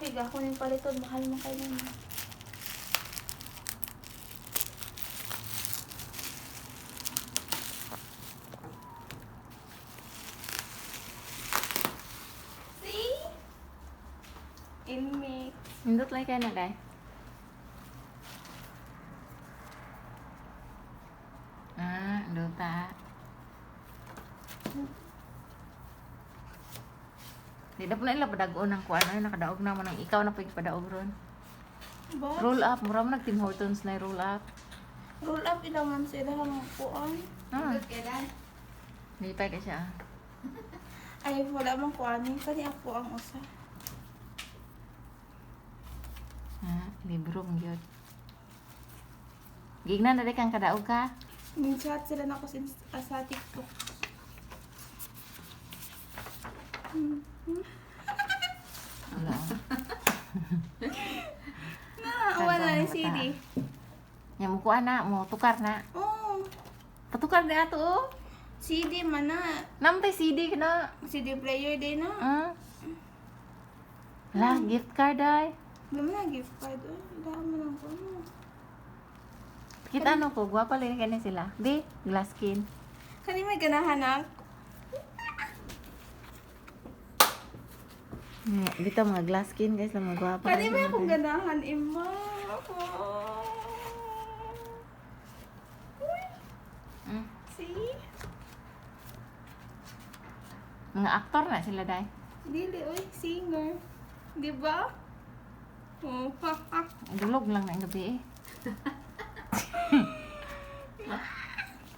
Higa ko ng palitod. Mahal mo kayo na. See? Inmate. Nindot lang kayo na, day. Duta. Di na po na ila padagoon ng kuan. Ay, nakadaog naman ang ikaw na pwede padaog ron. But, Roll up. Mura mo nag Tim Hortons na roll up. roll up ilangan sa ilang kuan. Ah, Good ka dan. nilipay ka siya. Ay, wala mang kuanin. Kani ako ang usa. Libro mong yun. Gignan na rin kang kadaog ka. Min-chat sila na ako sa TikTok. Wala. Wala na yung CD. Yang mo kuan na, mo tukar na. Oh, Patukar na ato oh. CD man na. Namatay CD ka na. CD player din na. Lah, gift card ay. Wala mo na gift card. Ay, dami lang ko. Kita ano ko, guwapa lang kanya sila. Di, glass skin. Kani may ganahan na. Dito mga glass skin guys, lang mga guwapa. Kani may akong ganahan, Ima. See? Mga aktor na sila dai. Dili, oy, singer. Di ba? Oh, ha, ha. Dulog lang na yung gabi eh.